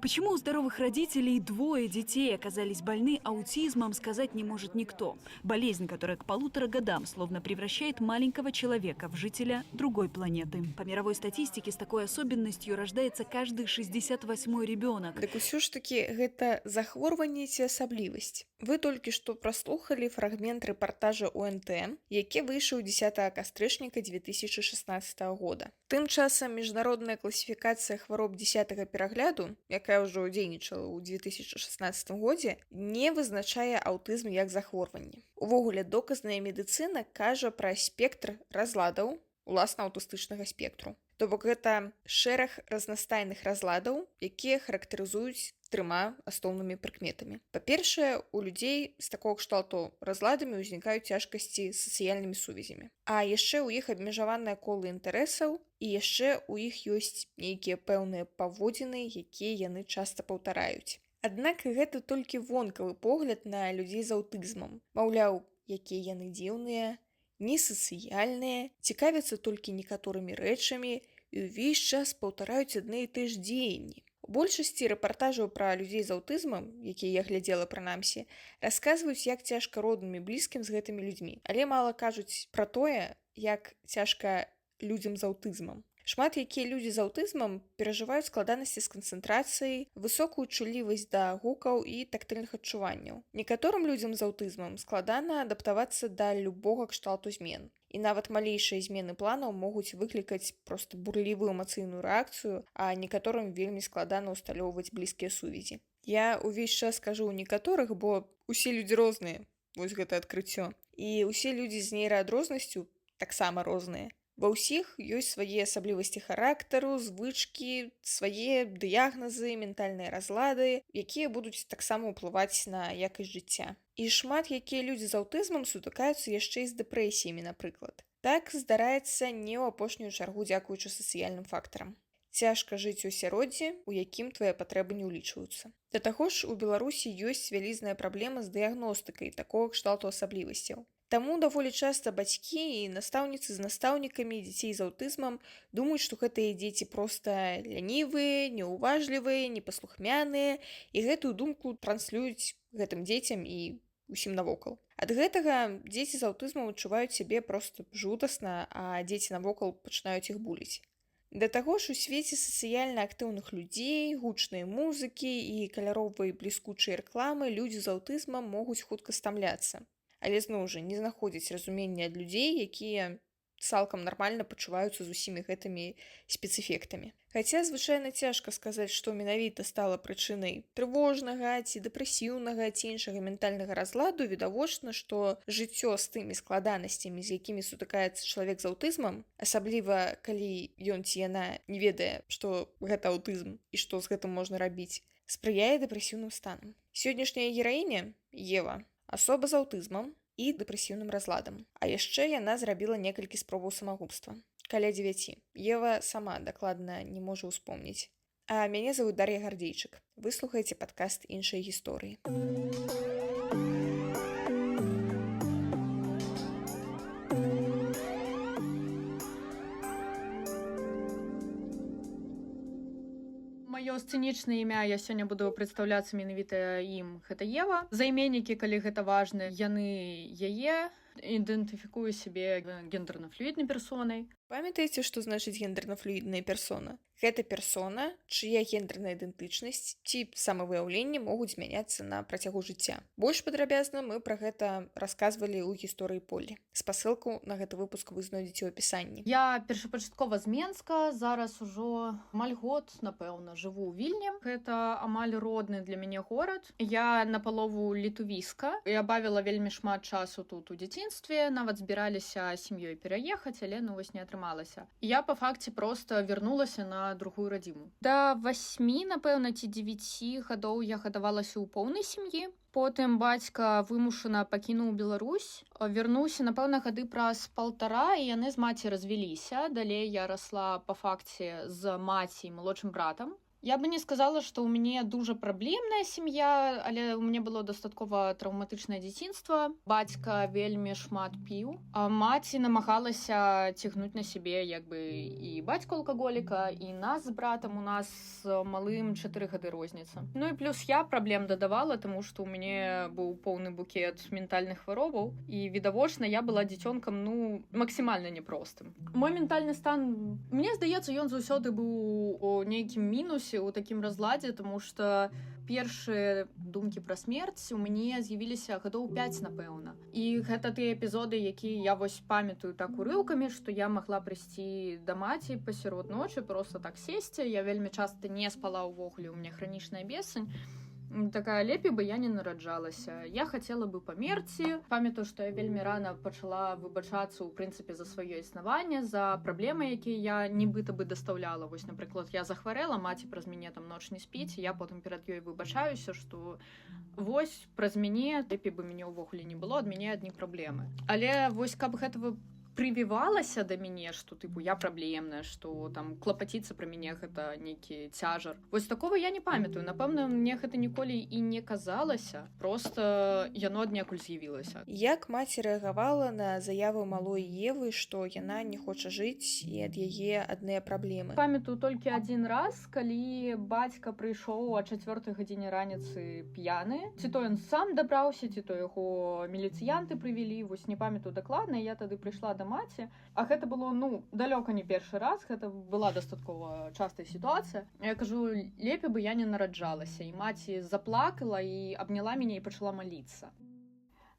Почему у здоровых родителей двое детей оказались больны аутизмом, сказать не может никто. Болезнь, которая к 1,5 годам словно превращает маленького человека в жителя другой планеты. По мировой статистике, с такой особенностью рождается каждый 68-й ребенок. Дык усё ж такі гэта захворванне ці асаблівасць. Вы толькі што праслухалі фрагмент рэпартажа УНТ, які выйшаў 10 кастрычніка 2016 года. Тым часам міжнародная класіфікацыя хвароб 10 перагляду, якая ўжо дзейнічала ў 2016 годзе, не вызначае аўтызм як захворванне. Увогуле, доказная медыцына кажа пра спектр разладаў уласна аўтыстычнага спектру. То бок гэта шэраг разнастайных разладаў, якія характарызуюць 3 асноўнымі прыкметамі. Па-першае, у людзей з такога кшталту разладамі ўзнікаюць цяжкасці з сацыяльнымі сувязямі. А яшчэ ў іх абмежаванае кола інтарэсаў, і яшчэ ў іх ёсць нейкія пэўныя паводзіны, якія яны часта паўтараюць. Аднак гэта толькі вонкавы погляд на людзей з аўтызмам. Маўляў, якія яны дзіўныя, несацыяльныя, цікавяцца толькі некаторымі рэчамі і ўвесь час паўтараюць адны і тыя ж дзеянні. У большасці рэпартажаў пра людзей з аўтызмам, якія я глядзела прынамсі, расказваюць, як цяжка родным і блізкім з гэтымі людзьмі, але мала кажуць пра тое, як цяжка людзям з аўтызмам. Шмат якія людзі з аўтызмам перажываюць складанасці з канцэнтрацыяй, высокую чуллівасць да гукаў і тактыльных адчуванняў. Некаторым людзям з аўтызмам складана адаптавацца да любога кшталту змен. І нават малейшыя змены планаў могуць выклікаць проста бурлівую эмацыйную рэакцыю, а некаторым вельмі складана ўсталёўваць блізкія сувязі. Я ўвесь час кажу ў некаторых, бо усе людзі розныя, вось гэта адкрыццё. І ўсе людзі з нейраадрознасцю таксама розныя. Ва ўсіх ёсць свае асаблівасці характару, звычкі, свае дыягназы, ментальныя разлады, якія будуць таксама ўплываць на якасць жыцця. І шмат якія людзі з аўтызмам сутыкаюцца яшчэ і з дэпрэсіямі, напрыклад. Так здараецца не ў апошнюю чаргу дзякуючы сацыяльным фактарам. Цяжка жыць у асяроддзі, у якім твае патрэбы не ўлічваюцца. Да таго ж, у Беларусі ёсць вялізная праблема з дыягностыкай такога кшталту асаблівасцяў. Таму даволі часта бацькі і настаўніцы з настаўнікамі дзяцей з аўтызмам думаюць, што гэтыя дзеці проста лянівыя, неўважлівыя, непаслухмяныя, і гэтую думку транслююць гэтым дзецям і усім навокал. Ад гэтага дзеці з аўтызмам адчуваюць сябе проста жудасна, а дзеці навокал пачынаюць іх буліць. Да таго ж у свеце сацыяльна актыўных людзей, гучнай музыкі і каляровай бліскучай рэкламы людзі з аўтызмам могуць хутка стамляцца. Але зноў жа не знаходзяць разумення ад людзей, якія цалкам нармальна пачуваюцца з усімі гэтымі спецэфектамі. Хаця звычайна цяжка сказаць, што менавіта стала прычынай трывожнага ці дэпрэсіўнага ці іншага ментальнага разладу, відавочна, што жыццё з тымі складанасцямі, з якімі сутыкаецца чалавек з аўтызмам, асабліва калі ён ці яна не ведае, што гэта аўтызм і што з гэтым можна рабіць, спрыяе дэпрэсіўным станам. Сённяшняя гераіня, Ева, асоба з аўтызмам і дэпрэсіўным разладам. А яшчэ яна зрабіла некалькі спробаў самагубства. Каля 9. Ева сама дакладна не можа ўспомніць. А мяне завуць Дар'я Гардзейчык. Выслухайце падкаст іншай гісторыі. Маё сцэнічнае імя я сёння буду прадстаўляцца менавіта ім. Гэта Ева. Займеннікі, калі гэта важна, яны яе. Ідэнтыфікую сябе гендэрна-флюіднай персонай. Памятаеце, што значыць гендэрна-флюідная персона? Гэта персона, чыя гендэрная ідэнтычнасць ці самавыяўленне могуць змяняцца на працягу жыцця. Больш падрабязна мы пра гэта расказвалі ў гісторыі Полі. Спасылку на гэты выпуск вы знойдзеце ў апісанні. Я першапачаткова з Менска, зараз ужо амаль год, напэўна, жыву ў Вільні. Гэта амаль родны для мяне горад. Я напалову літувіска. Я бавіла вельмі шмат часу тут у дзяцінстве, нават збіраліся сям'ёй пераехаць, але вось не атрымалася. Я па факце проста вярнулася на другую радзіму. Да 8, напэўна, ці 9 гадоў я гадавалася ў поўнай сям'і. Потым бацька вымушана пакінуў Беларусь. Вярнуўся, напэўна, гады праз 1,5, і яны з маці развяліся. Далей я расла па факце з маці і малодшым братам. Я бы не сказала, што ў мяне дужа праблемная сям'я, але ў мяне было дастаткова траўматычнае дзяцінства. Бацька вельмі шмат піў, а маці намагалася цягнуць на сябе як бы і бацьку алкаголіка, і нас з братам, у нас з малым 4 гады розніца. Ну і плюс я праблем дадавала, таму што ў мяне быў поўны букет ментальных хваробаў, і відавочна я была дзіцёнкам, ну, максімальна няпростым. Мой ментальны стан, мне здаецца, ён заўсёды быў у нейкім мінусе, у такім разладзе, тому што першыя думкі пра смерць у мяне з'явіліся гадоў 5, напэўна. І гэта тыя эпізоды, якія я вось памятаю так урыўкамі, што я магла прыйсці да маці пасярод ночы, проста так сесці. Я вельмі часта не спала ўвогуле, у мяне хранічная бессань. Такая, лепей бы я не нараджалася. Я хацела бы памерці. Памятаю, што я вельмі рана пачала выбачацца, у прынцыпе, за сваё існаванне, за праблемы, якія я нібыта бы дастаўляла. Вось, напрыклад, я захварэла, маці праз мяне там ноч не спіць, я потым перад ёй выбачаюся, што вось праз мяне, лепей бы мяне ўвогуле не было, ад мяне адні праблемы. Але вось каб гэта прывівалася да мяне, што тыпу я праблемная, што там клапаціцца пра мяне гэта нейкі цяжар. Вось такого я не памятаю. Напэўна, мне гэта ніколі і не казалася, просто яно аднекуль з'явілася. Як маці рэагавала на заяву малой Евы, што яна не хоча жыць і ад яе адныя праблемы? Памятаю толькі адзін раз, калі бацька прыйшоў о 4 гадзіне раніцы п'яны. Ці то ён сам дабраўся, ці то яго міліцыянты прывялі, вось не памятаю дакладна. Я тады прыйшла да маці, а гэта было, ну, далёка не першы раз, гэта была дастаткова частая сітуацыя. Я кажу, лепей бы я не нараджалася, і маці заплакала і абняла мяне і пачала маліцца.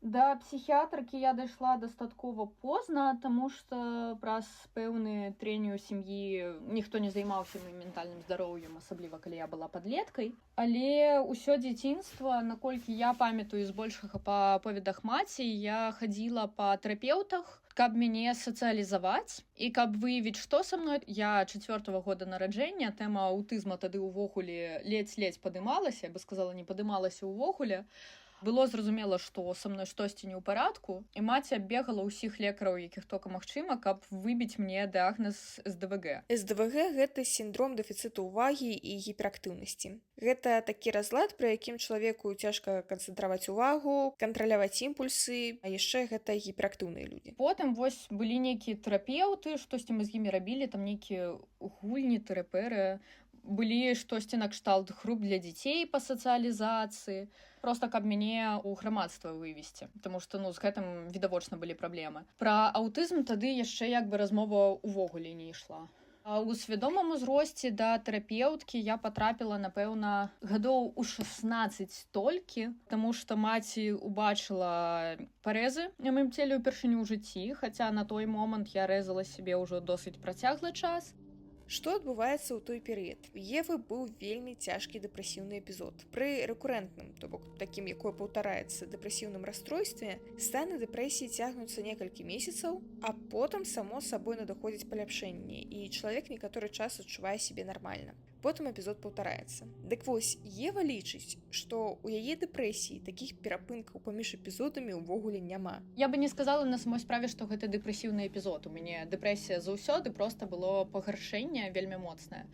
Да псіхіатрыкі я дайшла дастаткова позна, таму што праз пэўныя трэнні ў сям'і ніхто не займаўся маім ментальным здароўем, асабліва калі я была падлеткай. Але ўсё дзяцінства, наколькі я памятаю збольшага па аповедах маці, я хадзіла па тэрапеўтах, каб мяне сацыялізаваць і каб выявіць, што са мной. Я 4-го года нараджэння, тэма аўтызма тады ўвогуле ледзь-ледзь падымалася, я бы сказала, не падымалася ўвогуле. Было зразумела, што са мной штосьці не ў парадку, і маці аббегала ўсіх лекараў, якіх тока магчыма, каб выбіць мне дыягназ СДВГ. СДВГ – гэта сіндром дэфіцыту ўвагі і гіперактыўнасці. Гэта такі разлад, пры якім чалавеку цяжка канцэнтраваць увагу, кантраляваць імпульсы, а яшчэ гэта гіперактыўныя людзі. Потым вось былі нейкія тэрапеўты, штосьці мы з імі рабілі, там нейкія гульні, тэрэпэры, былі штосьці накшталт груп для дзяцей па сацыялізацыі, просто каб мяне ў грамадства вывесці, таму што, ну, з гэтым відавочна былі праблемы. Пра аўтызм тады яшчэ як бы размова ўвогуле не ішла. А ў свядомым узросце да тэрапеўткі я патрапіла, напэўна, гадоў у 16 толькі, таму што маці убачыла парэзы на маім целе ўпершыню ў жыцці, хаця на той момант я рэзала сябе ўжо досыць працяглы час. Што адбываецца ў той перыяд? У Евы быў вельмі цяжкі дэпрэсіўны эпізод. Пры рэкурэнтным, то бок такім, якое паўтараецца, дэпрэсіўным расстройстве, станы дэпрэсіі цягнуцца некалькі месяцаў, а потым само сабой надыходзіць паляпшэнне, і чалавек некаторы час адчувае сябе нармальна. Потым эпізод паўтараецца. Дык вось, Ева лічыць, што ў яе дэпрэсіі такіх перапынкаў паміж эпізодамі ўвогуле няма. Я бы не сказала на самой справе, што гэта дэпрэсіўны эпізод. У мяне дэпрэсія заўсёды, проста было пагаршэнне вельмі моцнае.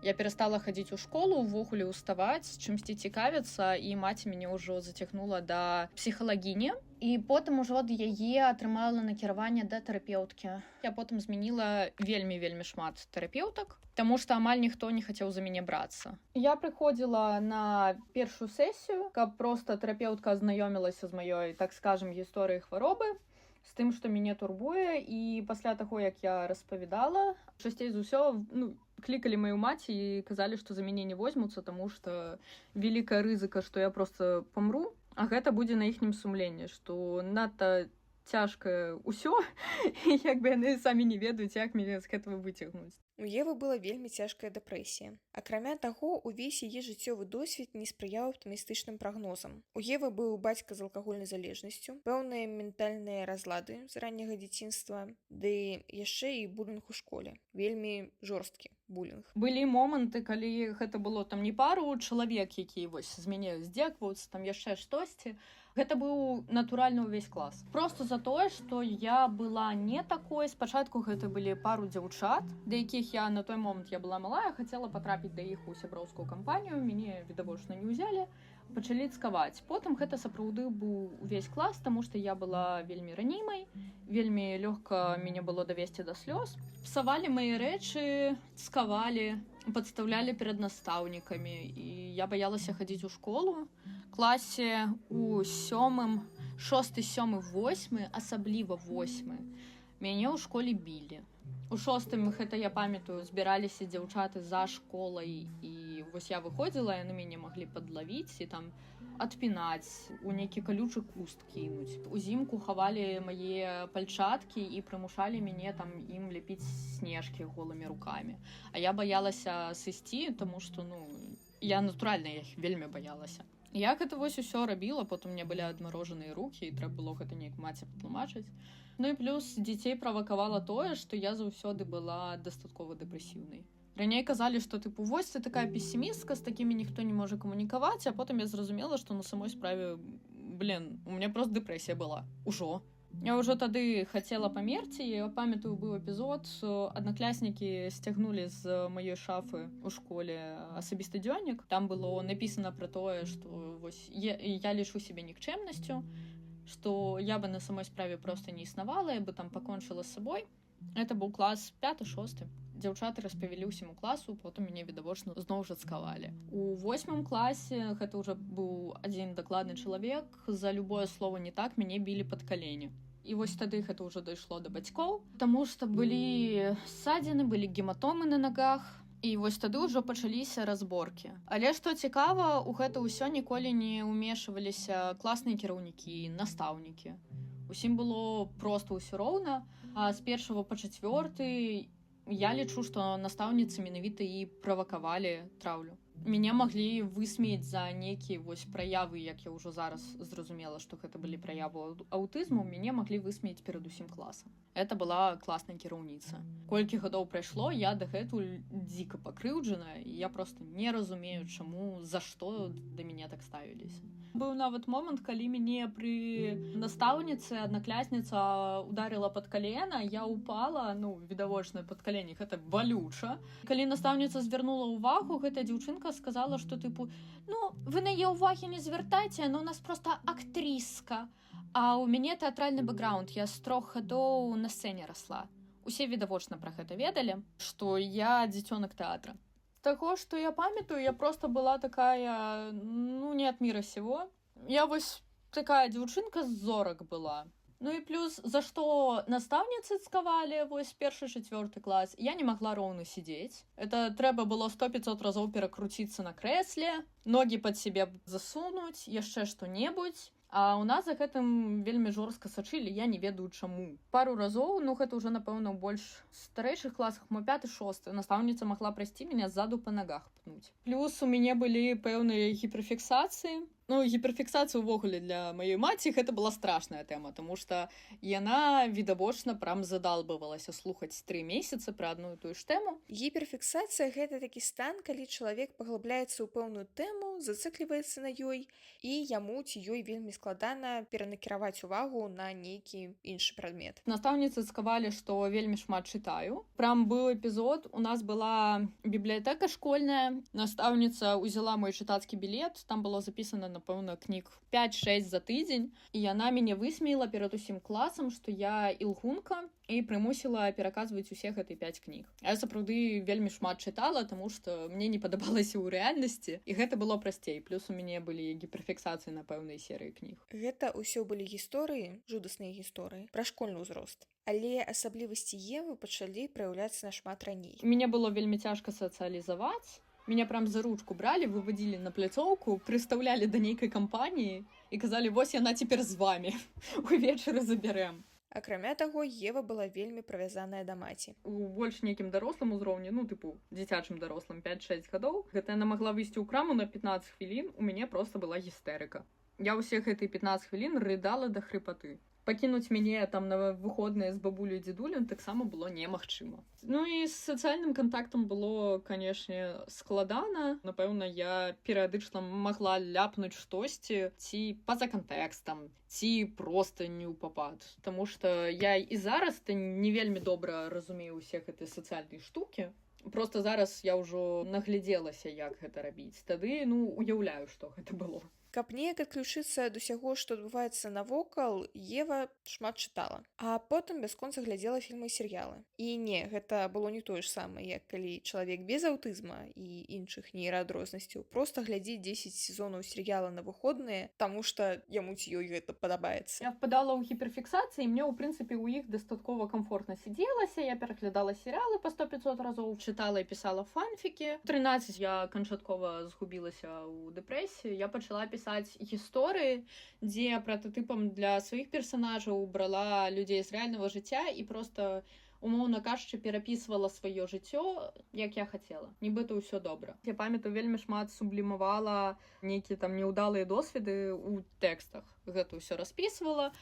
Я перастала хадзіць у школу, увогуле ўставаць, чымсьці цікавіцца, і маці мяне ўжо зацягнула да псіхалагіні. І потым ужо ад яе атрымала накіраванне да тэрапеўткі. Я потым змяніла вельмі шмат тэрапеўтак, таму што амаль ніхто не хацеў за мяне брацца. Я прыходзіла на першую сесію, каб проста тэрапеўтка азнаёмілася з маёй, так скажам, гісторыяй хваробы, з тым, што мяне турбуе, і пасля таго, як я распавядала, часцей за ўсё, клікалі маю маці і казалі, што за мяне не возьмуцца, таму што вялікая рызыка, што я проста памру, а гэта будзе на іхнім сумленні, што надта цяжкае ўсё, і як бы яны самі не ведаюць, як мяне з гэтага выцягнуць. У Евы была вельмі цяжкая дэпрэсія. Акрамя таго, увесь яе жыццёвы досвед не спрыяў аптымістычным прагнозам. У Евы быў бацька з алкагольнай залежнасцю, пэўныя ментальныя разлады з ранняга дзяцінства, ды яшчэ і булінг у школе. Вельмі жорсткі булінг. Былі моманты, калі гэта было там не пару чалавек, які вось з мяне здзекваюцца, там яшчэ штосьці. Гэта быў натуральны ўвесь клас. Просто за тое, што я была не такой. Спачатку гэта былі пару дзяўчат, да якіх якіх я на той момант я была малая, хацела патрапіць да іх у сяброўскую кампанію, мяне відавочна не ўзялі, пачалі цкаваць. Потым гэта сапраўды быў увесь клас, таму што я была вельмі ранімай, вельмі лёгка мяне было давесці да слёз. Псавалі мае рэчы, цкавалі, падстаўлялі перад настаўнікамі, і я баялася хадзіць у школу. Класе у 7, 6, 7, 8, асабліва 8, мяне ў школе білі. У 6 гэта я памятаю, збіраліся дзяўчаты за школай, і вось я выходзіла, яны мяне маглі падлавіць і там адпінаць, у нейкі калючы куст кінуць. Узімку хавалі мае пальчаткі і прымушалі мяне там ім ляпіць снежкі голымі рукамі. А я баялася сысці, таму што, я натуральна іх вельмі баялася. Я гэта вось усё рабіла, потым мне былі адмарожаныя рукі, і трэба было гэта неяк маці патлумачыць. Ну і плюс дзяцей правакавала тое, што я заўсёды была дастаткова дэпрэсіўнай. Раней казалі, што вось ты такая песімістка, з такімі ніхто не можа камунікаваць, а потым я зразумела, што на самой справе, у мяне проста дэпрэсія была. Ужо. Я ўжо тады хацела памерці, я памятаю, быў эпізод, аднакляснікі сцягнулі з маёй шафы ў школе асабісты дзённік. Там было напісана пра тое, што вось я лічу сябе нікчэмнасцю, што я бы на самой справе проста не існавала, я бы там пакончыла з сабой. Это быў клас 5-6. Дзяўчаты распавялі ўсяму класу, потым мяне відавочна зноў жа цкавалі. У 8 класе гэта ўжо быў адзін дакладны чалавек, за любое слово не так мяне білі пад калені. І вось тады гэта ўжо дайшло да бацькоў, таму што былі ссадзіны, былі гематомы на нагах, і вось тады ўжо пачаліся разборкі. Але што цікава, у гэта ўсё ніколі не ўмешваліся класныя кіраўнікі, настаўнікі. Усім было проста ўсё роўна, а з 1 па 4 я лічу, што настаўніцы менавіта і правакавалі траўлю. Мяне маглі высмеяць за нейкія праявы, як я ўжо зараз зразумела, што гэта былі праявы аўтызму, мяне маглі высмеяць перад усім класам. Это была класная кіраўніца. Колькі гадоў прайшло, я дагэтуль дзіка пакрыўджана, і я проста не разумею, чаму, за што да мяне так ставіліся. Быў нават момант, калі мяне пры настаўніцы аднаклясніца ударыла пад калена, я упала, відавочна пад калені, гэта балюча. Калі настаўніца звярнула ўвагу, гэта дзяўчынка сказала, што вы на яе ўвагі не звяртайце, у нас проста актрыска. А ў мяне тэатральны бэкграунд, я з 3 гадоў на сцэне расла. Усе відавочна пра гэта ведалі, што я дзіцёнак тэатра. Таго, што я памятаю, я просто была такая, не ад мира сего. Я вось такая дзяўчынка з зорак была. І плюс, за што настаўніцы цкавалі, вось 1-4 клас, я не магла роўна сидзець. Это трэба было 100-500 разоў перакруціцца на крэсле, ногі пад сябе засунуць, яшчэ што-небудзь. А ў нас за гэтым вельмі жорстка сачылі, я не ведаю чаму. Пару разоў, гэта ўжо, напэўна, у больш старэйшых класах, 5-6, настаўніца магла прайсці мяне ззаду па нагах пнуць. Плюс у мяне былі пэўныя гіперфіксацыі. Гіперфіксацыя ўвогуле для маёй маці гэта была страшная тэма, таму што яна відавочна прям задалбывалася слухаць 3 месяцы пра адну і тую ж тэму. Гіперфіксацыя — гэта такі стан, калі чалавек паглыбляецца ў пэўную тэму, зацыкліваецца на ёй, і яму ці ёй вельмі складана перанакіраваць увагу на нейкі іншы прадмет. Настаўніцы цкавалі, што вельмі шмат чытаю. Прям быў эпізод, у нас была бібліятэка школьная, настаўніца ўзяла мой чытацкі білет, там было запісана, напэўна, кніг 5-6 за тыдзень, і яна мяне высмеяла перад усім класам, што я ілгунка, і прымусіла пераказваць усе гэты 5 кніг. Я сапраўды вельмі шмат чытала, таму што мне не падабалася ў рэальнасці, і гэта было прасцей. Плюс у мяне былі гіперфіксацыі на пэўнай серыі кніг. Гэта ўсё былі гісторыі, жудасныя гісторыі, пра школьны ўзрост. Але асаблівасці Евы пачалі праяўляцца нашмат раней. Мне было вельмі цяжка сацыялізаваць. Меня прям за ручку брали, выводили на пляцоўку, прыстаўлялі да нейкай кампаніі і казалі, вось яна цяпер з вамі, увечары забярэм. Акрамя таго, Ева была вельмі прывязаная да маці. У больш нейкім дарослым узроўні, дзіцячым дарослым, 5-6 гадоў, гэта яна магла выйсці ў краму на 15 хвілін, у мяне проста была гістэрыка. Я ўсе гэтыя 15 хвілін рыдала да хрыпаты. Пакінуць мяне там на выходныя з бабулю і дзедулем таксама было немагчыма. Ну і з сацыяльным кантактам было, канешне, складана. Напэўна, я перыядычна магла ляпнуць штосьці ці па-за кантэкстам, ці проста не ў папад. Таму што я і зараз не вельмі добра разумею ўсе гэтыя сацыяльныя штукі. Просто зараз я ўжо наглядзелася, як гэта рабіць. Тады, уяўляю, што гэта было. Каб неяк адключыцца ад усяго, што адбываецца навокал, Ева шмат чытала. А потым бясконца глядзела фільмы і серыялы. І не, гэта было не тое ж самае, як калі чалавек без аўтызма і іншых нейраадрознасцяў проста глядзіць 10 сезонаў серыяла на выходныя, таму што яму ці ёй гэта падабаецца. Я впадала ў гіперфіксацыі, і мне, ў прынцыпе, у іх дастаткова камфортна сидзелася. Я пераглядала серыялы па 100-500 разоў, чытала і пісала фанфікі. 13 я канчаткова згубілася ў дэпрэсіі. Я пачала пісаць гісторыі, дзе прататыпам для сваіх персанажаў брала людзей з рэальнага жыцця і проста, умоўна кажучы, перапісвала сваё жыццё, як я хацела. Нібыта ўсё добра. Я памятаю, вельмі шмат сублімавала нейкія там неўдалыя досведы ў тэкстах. Гэта ўсё распісвала.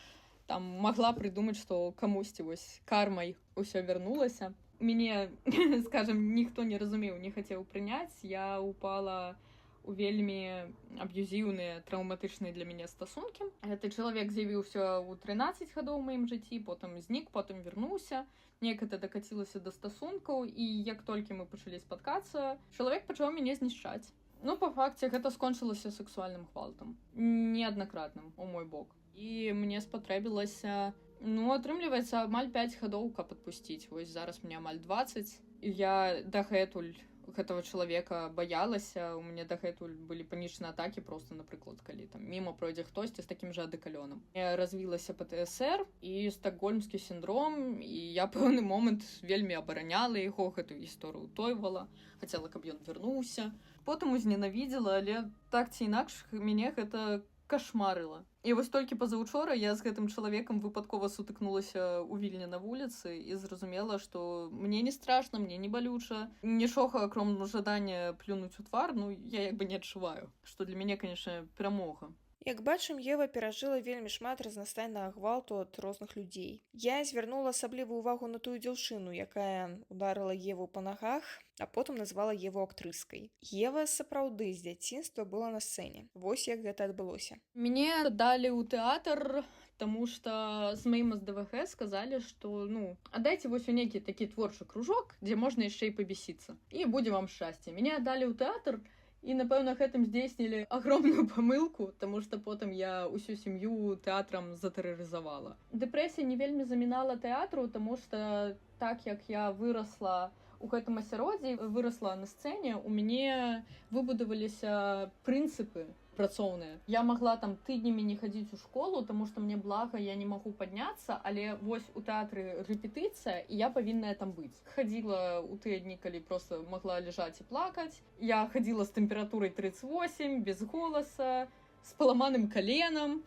Там магла прыдумаць, што камусьці вось кармай усё вярнулася. Мяне, скажем, ніхто не разумеў, не хацеў прыняць. Я упала у вельмі аб'юзіўныя, траўматычныя для мяне стасункі. Гэты чалавек з'явіўся ў 13 гадоў у маім жыцці, потым знік, потым вярнуўся. Неяк гэта дакацілася да стасункаў, і як толькі мы пачалі спаткацца, чалавек пачаў мяне знішчаць. Па факце гэта скончылася сексуальным гвалтам. Неаднакратным у мой бок. І мне спатрэбілася, атрымліваецца, амаль 5 гадоў, каб адпусціць. Вось зараз мне амаль 20. І я дагэтуль гэтага чалавека баялася. У мяне дагэтуль былі панічныя атакі, проста, напрыклад, калі там міма пройдзе хтосьці з такім жа адекалёнам. Я развілася ПТСР і стакгольмскі сіндром, і я пэўны момант вельмі абараняла яго, гэтую гісторыю ўтойвала, хацела, каб ён вярнуўся. Потым узненавідзела, але так ці інакш мяне гэта кашмарыла. І вось толькі пазаўчора я з гэтым чалавекам выпадкова сутыкнулася ў Вільні на вуліцы і зразумела, што мне не страшна, мне не балюча. Нічога, акром жадання плюнуць у твар, я як бы не адчуваю. Што для мяне, канешне, перамога. Як бачым, Ева перажыла вельмі шмат разнастайнага гвалту ад розных людзей. Я звярнула асаблівую ўвагу на тую дзяўчыну, якая ударыла Еву па нагах, а потым назвала Еву актрыскай. Ева сапраўды з дзяцінства была на сцэне. Вось як гэта адбылося. Мяне далі ў тэатр, таму што з маім СДВГ сказалі, што, аддайце вось у нейкі такі творчы кружок, дзе можна яшчэ і пабесіцца. І будзе вам шчасце. Мяне далі ў тэатр, і, напэўна, гэтым здзейснілі агромную памылку, таму што потым я ўсю сям'ю тэатрам затэрарызавала. Дэпрэсія не вельмі замінала тэатру, таму што так як я вырасла у гэтым асяроддзі, вырасла на сцэне, у мяне выбудаваліся прынцыпы працоўныя. Я магла там тыднямі не хадзіць у школу, таму што мне блага, я не магу падняцца, але вось у тэатры рэпетыцыя, і я павінная там быць. Хадзіла ў тыя дні, калі проста магла ляжаць і плакаць. Я хадзіла з тэмпературай 38, без голаса, з паламаным каленам.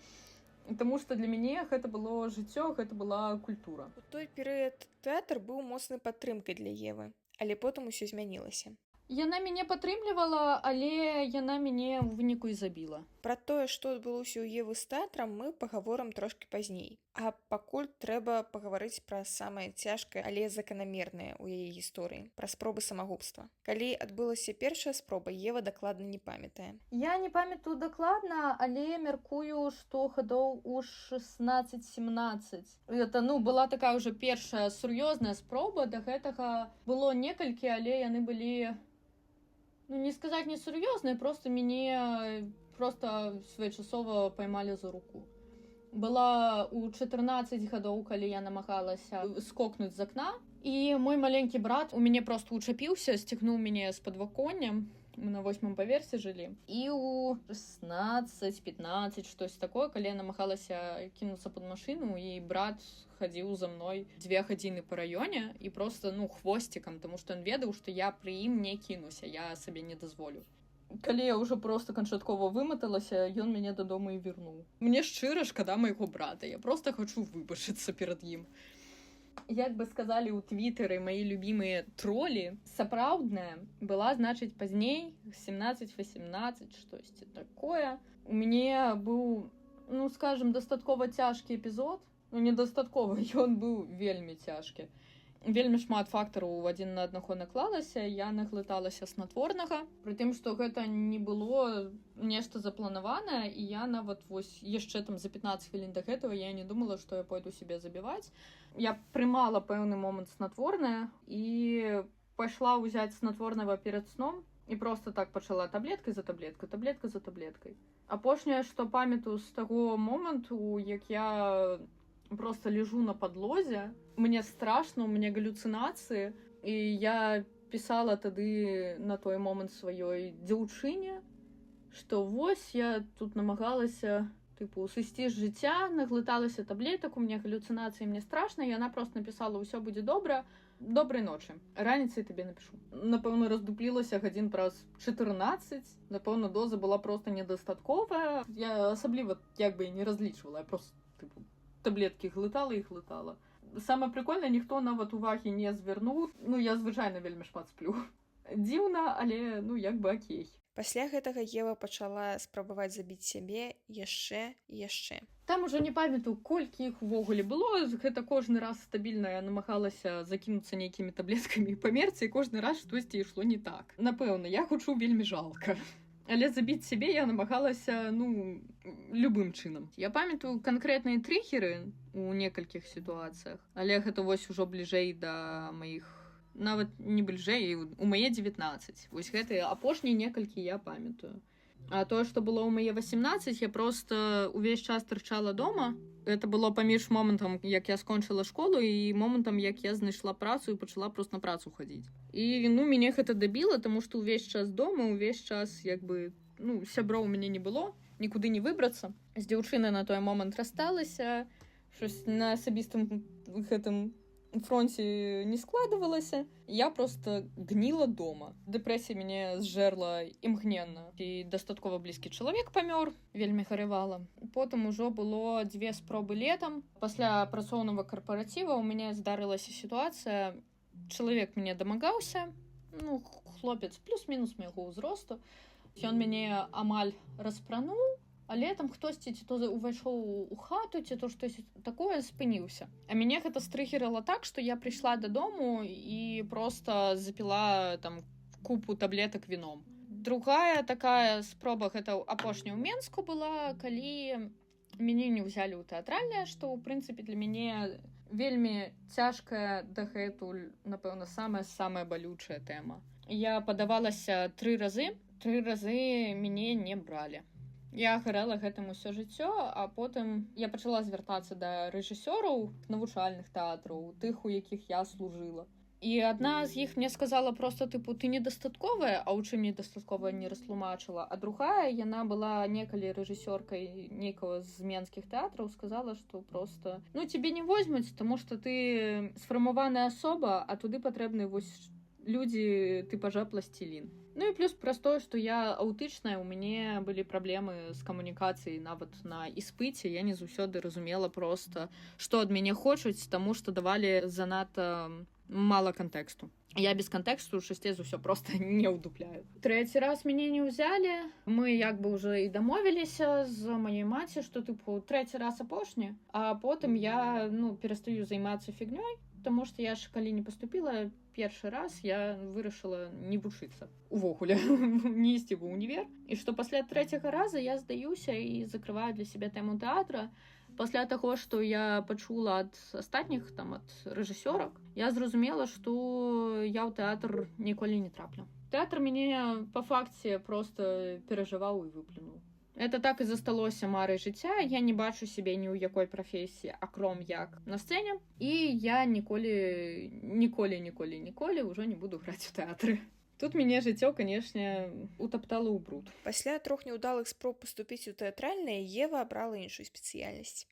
Таму што для мяне гэта было жыццё, гэта была культура. У той перыяд тэатр быў моцнай падтрымкай для Евы, але потым усё змянілася. Яна мяне падтрымлівала, але яна мяне ў выніку і забіла. Пра тое, што адбылося ў Евы з тэатрам, мы пагаворым трошкі пазней. А пакуль трэба пагаварыць пра самае цяжкае, але заканамернае ў яе гісторыі, пра спробы самагубства. Калі адбылася першая спроба, Ева дакладна не памятае. Я не памятаю дакладна, але мяркую, што гадоў у 16-17. Гэта, была такая ўжо першая сур'ёзная спроба. Да гэтага было некалькі, але яны былі, не сказаць не сур'ёзныя, просто мяне своечасова паймалі за руку. Была ў 14 гадоў, калі я намагалася скокнуць з акна, і мой маленькі брат у мяне проста учапіўся, сцягнуў мяне з падваконня. Мы на 8-м паверсе жылі. І ў 16-15, штось такое, калі я намагалася кінуцца пад машыну, і брат хадзіў за мной 2 гадзіны па раёне і проста, хвосцікам, таму што ён ведаў, што я пры ім не кінуся, я сабе не дазволю. Калі я ўжо проста канчаткова выматалася, ён мяне дадому і вярнуў. Мне шчыра шкада майго брата, я проста хачу выбачыцца перад ім. Як бы сказалі ў твітары маі любімыя тролі, сапраўдная была, значыць, пазней, 17-18, штосьці такое. У мяне быў, скажем, дастаткова цяжкі эпізод. Ну, недастаткова, ён быў вельмі цяжкі. Вельмі шмат фактараў адзін на аднаго наклалася, я наглыталася снатворнага, прытым, што гэта не было нешта запланаванае, і я нават вось яшчэ там за 15 хвілін да гэтага я не думала, што я пойду себе забіваць. Я прымала пэўны момант снатворнае і пайшла ўзяць снатворнага перад сном і просто так пачала таблеткай за таблеткай, таблетка за таблеткай. Апошняе, што памятаю з таго моманту, як я просто лежу на подлозе, мне страшно, у меня галлюцинации, і я пісала тады на той момант сваёй дзяўчыне, што вось я тут намагалася тыпу сысці з жыцця, наглыталася таблетак, у меня галлюцинации, мне страшна, і яна просто напісала: «Усё будзе добра, добрай ночы, раніцай табе напишу». Напэўна, раздуплілася гадзін праз 14, напэўна, доза была просто недастатковая, я асабліва як бы і не разлічвала, я просто тыпу таблеткі глытала і глытала. Самае прикольнае, ніхто нават увагі не звярнуў. Ну, я звычайна вельмі шмат сплю. Дзіўна, але, ну, як бы акей. Пасля гэтага Ева пачала спрабаваць забіць сябе яшчэ і яшчэ. Там ужо не памятаю, колькі іх увогуле было. Гэта кожны раз стабільна я намагалася закінуцца нейкімі таблеткамі і памерці, і кожны раз штосьці ішло не так. Напэўна, я хачу вельмі жалка. Але забіць сябе я намагалася, ну, любым чынам. Я памятаю канкрэтныя трыггеры у некалькіх сітуацыях, але гэта вось ужо бліжэй да маіх, нават не бліжэй, у мае 19. Вось гэтыя апошнія некалькі я памятаю. А тое, што было ў мае 18, я просто увесь час тырчала дома. Это было паміж момантам, як я скончыла школу, і момантам, як я знайшла працу і пачала просто на працу хадзіць. І, ну, мяне гэта дабіла, таму што ўвесь час дома, ўвесь час, як бы, ну, сяброў у мяне не было, нікуды не выбрацца. З дзяўчынай на той момант рассталася, щось на асабістым гэтым фронте не складывалася. Я просто гніла дома. Дэпрэсія мяне зжэрла імгненна. І дастаткова блізкі чалавек памёр, вельмі гаравала. Потым ужо было 2 спробы летам. Пасля працоўнага карпараціва ў мяне здарылася сітуацыя. Чалавек мяне дамагаўся, ну, хлопец плюс-мінус майго ўзросту. Ён мяне амаль распрануў, але там хтосьці ці то увайшоў у хату, ці то штось такое, спыніўся. А мяне гэта стрыгерала так, што я прыйшла дадому і просто запіла там купу таблетак віном. Другая такая спроба, гэта апошняя ў Менску была, калі мяне не ўзялі ў тэатральнае, што, ў прынцыпе, для мяне вельмі цяжкая дагэтуль, напэўна, самая балючая тэма. Я падавалася 3 разы. 3 разы мяне не бралі. Я гарэла гэтым усё жыццё, а потым я пачала звяртацца да рэжысёраў навучальных тэатраў, тых, у якіх я служыла. І адна з іх мне сказала просто, тыпу, ты недастатковая, а ў чым недастатковая не растлумачыла. А другая, яна была некалі рэжысёркай нейкага з менскіх тэатраў, сказала, што просто, ну, цябе не возьмуць, таму што ты сфармаваная асоба, а туды патрэбны вось людзі тыпажа пласцілін. Ну і плюс праз тое, што я аўтычная, у мяне былі праблемы з камунікацыяй нават на іспыце, я не заўсёды разумела просто, што ад мяне хочуць, таму што давалі занадта мала кантэксту. Я без кантэксту шасцей за ўсё просто не ўдупляю. 3 раз мяне не ўзялі, мы як бы ўжо і дамовіліся з маёй маці, што тыпу 3 раз апошні, а потым я, ну, перастаю займацца фігнёй, таму што я ж калі не паступіла першы раз, я вырашыла не вучыцца увогуле, не ісці ва ўнівер. І што пасля 3-го раза я здаюся і закрываю для сябе тэму тэатра. Пасля таго, што я пачула ад астатніх, там, ад рэжысёрак, я зразумела, што я ў тэатр ніколі не траплю. Тэатр мяне па факце просто перажываў і выплюнуў. Это так і засталося марай жыцця. Я не бачу сябе ні ў якой прафесіі, акром як на сцэне. І я ніколі ўжо не буду граць у тэатры. Тут мяне жыццё, канешне, утаптала ў бруд. Пасля 3 няўдалых спроб паступіць у тэатральнае, Ева абрала іншую спецыяльнасць.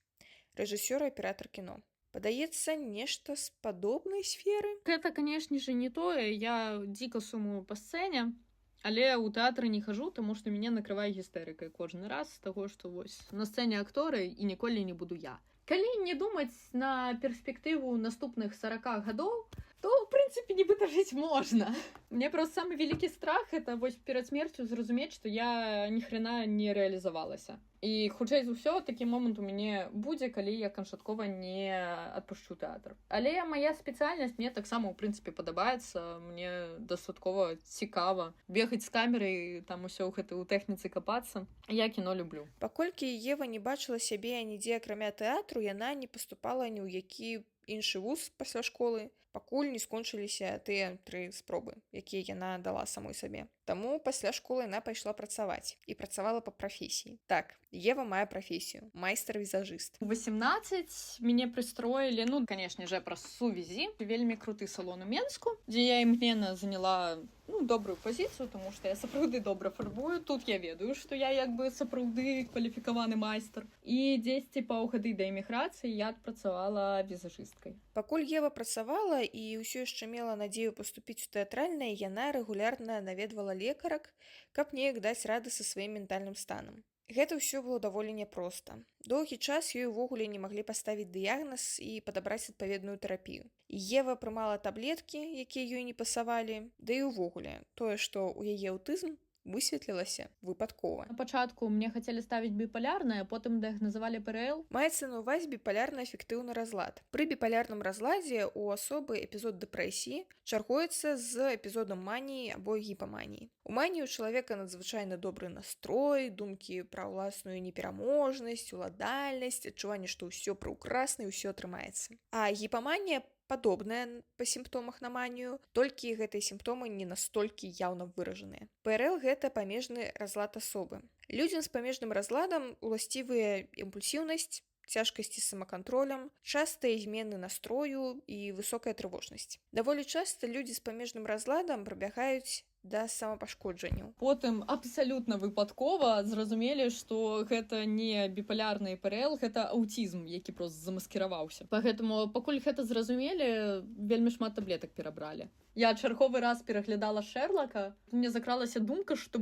Рэжысёр і аператар кіно. Падаецца, нешта з падобнай сферы? Гэта, канешне же, не тое. Я дзіка сумую па сцэне. Але ў тэатры не хожу, таму што мяне накрывае гістэрыкай кожны раз з таго, што вось на сцэне акторы і ніколі не буду я. Калі не думаць на перспектыву наступных 40 гадоў, то, ў прынцыпе, нібыта жыць можна. Мне проста самы вялікі страх — это вось перад смерцю зразумець, што я ніхрена не рэалізавалася. І хутчэй за ўсё такі момант у мяне будзе, калі я канчаткова не адпушчу тэатр. Але мая спецыяльнасць мне таксама ў прынцыпе падабаецца, мне дастаткова цікава бегаць з камерай, там усё ў гэтай у тэхніцы капацца. Я кіно люблю. Паколькі Ева не бачыла сябе нідзе акрамя тэатру, яна не паступала ні ў які іншы вуз пасля школы, пакуль не скончыліся тыя 3 спробы, якія яна дала самой сабе. Таму пасля школы яна пайшла працаваць і працавала па прафесіі. Так, Ева мае прафесію, майстар-візажыст. У 18 мяне прыстроілі, канешне же, праз сувязі. Вельмі круты салон у Менску, дзе я імгненна заняла добрую пазіцыю, тому што я сапраўды добра фарбую. Тут я ведаю, што я сапраўды кваліфікаваны майстар. І дзесьці паўгады да эміграцыі я адпрацавала візажысткай. Пакуль Ева працавала і ўсё яшчэ мела надзею паступіць у тэатральнае, яна рэгулярна наведвала лекарак, каб неяк даць рады са сваім ментальным станам. Гэта ўсё было даволі няпроста. Доўгі час ёй увогуле не маглі паставіць дыягназ і падабраць адпаведную тэрапію. Ева прымала таблеткі, якія ёй не пасавалі, да і ўвогуле тое, што ў яе аўтызм высветлілася выпадкова. На пачатку мне хацелі ставіць біпалярнае, потым дыягназавалі ПРЛ. Маецца на ўвазе біпалярна-эфектыўны разлад. Пры біпалярным разладзе ў асобы эпізод дэпрэсіі чаргуецца з эпізодам маніі або гіпаманіі. У маніі ў чалавека надзвычайна добры настрой, думкі пра ўласную непераможнасць, уладальнасць, адчуванне, што ўсё прыўкрасна і ўсё атрымаецца. А гіпаманія падобная па сімптомах на манію, толькі гэтыя сімптомы не настолькі яўна выражаныя. ПРЛ – гэта памежны разлад асобы. Людзям з памежным разладам уласцівыя імпульсіўнасць, цяжкасці з самакантролем, частыя змены настрою і высокая трывожнасць. Даволі часта людзі з памежным разладам прабягаюць да самапашкоджанняў. Потым абсалютна выпадкова зразумелі, што гэта не біпалярны ПРЛ, гэта аўтізм, які проста замаскіраваўся. Пагэтаму, пакуль гэта зразумелі, вельмі шмат таблетак перабралі. Я чарговы раз пераглядала Шэрлака, мне закралася думка, што,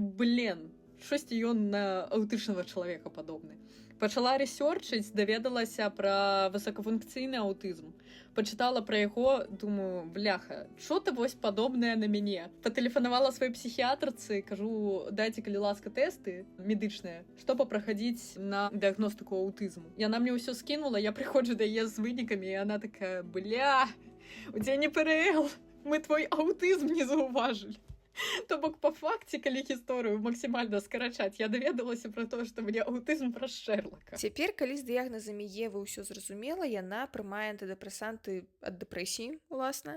штосьці ён на аўтычнага чалавека падобны. Пачала рэсёрчыць, даведалася пра высокафункцыйны аўтызм. Пачытала пра яго, думаю, бляха, што-то вось падобнае на мяне. Патэлефанавала сваёй псіхіятрцы, кажу, дайце, калі ласка, тэсты медычныя, што папрахадзіць на дыягностыку аўтызму. Яна мне ўсё скінула, я прыходжу да яе з вынікамі, і яна такая, у цябе не ПРЛ, мы твой аўтызм не заўважылі. То бок, па факце, калі гісторыю максімальна скарачаць, я даведалася пра тое, што мне аўтызм праз Шэрлака. Цяпер, калі з дыягназамі Евы ўсё зразумела, яна прымае антыдэпрэсанты ад дэпрэсіі, уласна,